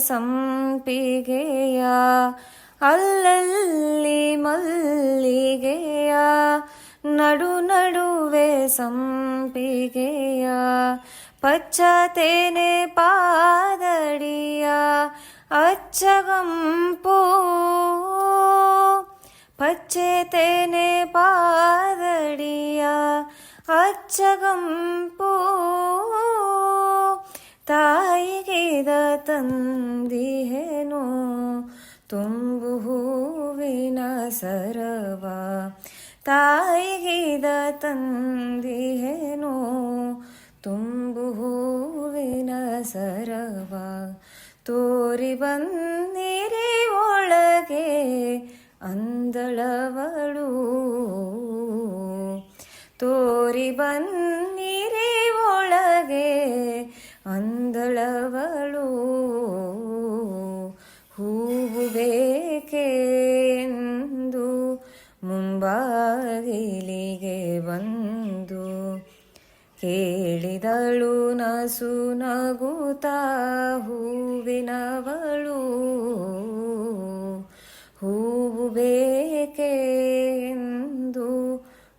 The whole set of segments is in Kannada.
ಸಂಪಿಗೆಯ ಅಲ್ಲಲ್ಲಿ ಮಲ್ಲಿಗೆಯ ನಡು ನಡುವೆ ಸಂಪಿಗೆಯ ಪಚ್ಚತೇನೆ ಪಾದಡಿಯ ಅಚ್ಚಗಂಪು ಪಚ್ಚತೇನೆ ಪಾದಡಿಯ ಅಚ್ಚಗಂಪು ತಾಯಿಗಿದ ತಂದಿಹೆನು ತುಂಬು ಹೂವಿನ ಸರವ ತಾಯಿಗಿದ ತಂದಿಹೆನು ತುಂಬು ಹೂವಿನ ಸರವ ತೋರಿ ಬಂದಿರಿ ಒಳಗೆ ಅಂದಳವಳು ತೋರಿ ಬನ್ನಿರಿ ಒಳಗೆ ಅಂದಳವಳು ಹೂವು ಬೇಕೆಂದು ಮುಂಬಾಗಿಲಿಗೆ ಬಂದು ಕೇಳಿದಳು ನಸು ನಗುತ್ತಾ ಹೂವಿನವಳು ಹೂವು ಬೇಕೆಂದು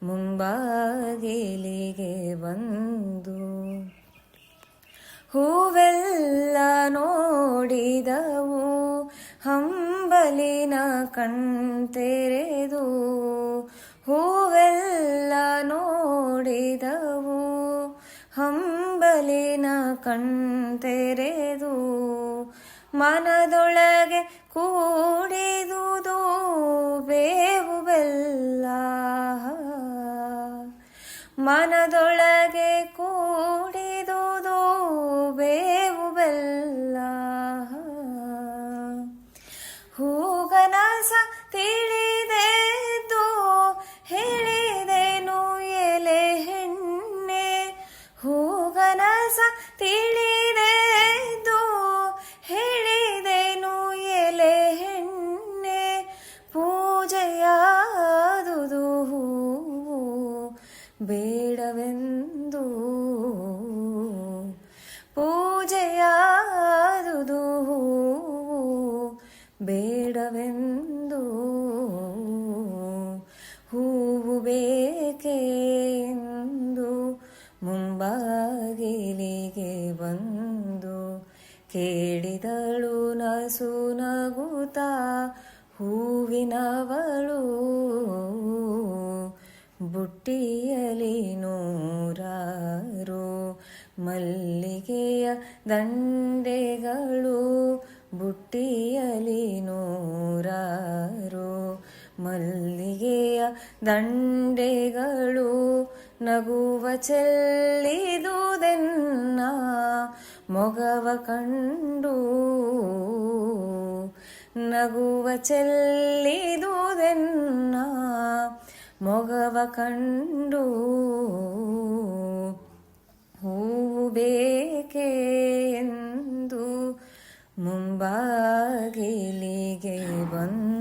ಮುಂಬಾಗಿಲಿಗೆ ಬಂದು ಹೂವೆಲ್ಲ ನೋಡಿದವು ಹಂಬಲಿನ ಕಣ್ತೆರೆದು ಹೂವೆಲ್ಲ ನೋಡಿದವು ಹಂಬಲಿನ ಕಣ್ತೆರೆದು ಮನದೊಳಗೆ ಕೂಡಿದುದು ಬೇವು ಬೆಲ್ಲ ಮನದೊಳಗೆ ಕೂಡಿದುದು ಬೇವು ಬೆಲ್ಲ ಹೂಗನಸ ತಿಳಿದೆದ್ದು ಹೇಳಿದೆನು ಎಲೆ ಹೆಣ್ಣೆ ಹೂಗನಸ ತಿಳಿದೆದ್ದು ಹೇಳಿದೆನು ಎಲೆ ಹೆಣ್ಣೆ ಪೂಜೆಯಾದುದು ಹೂವು ಬೇಡವೆಂದು ಪೂಜೆಯಾದುದು ಹೂವು ಬೇಡವೆಂದು ಹೂವು ಬೇಕೆಂದು ಮುಂಬಾಗಿಲಿಗೆ ಬಂದು ಕೇಳಿದಳು ನಸು ನಗುತ್ತಾ ಹೂವಿನವಳು ಬುಟ್ಟಿಯಲಿ ನೂರಾರು ಮಲ್ಲಿಗೆಯ ದಂಡೆಗಳು ಬುಟ್ಟಿಯಲಿ ನೂರಾರು ಮಲ್ಲಿಗೆಯ ದಂಡೆಗಳು ನಗುವ ಚೆಲ್ಲಿದುದೆನ್ನ ಮೊಗವ ಕಂಡು ನಗುವ ಚೆಲ್ಲಿದುದೆನ್ನ ಮೊಗವ ಕಂಡು ಹೂವು ಬೇಕೆ ಎಂದು ಮುಂಬಾಗಿಲಿಗೆ ಬಂದು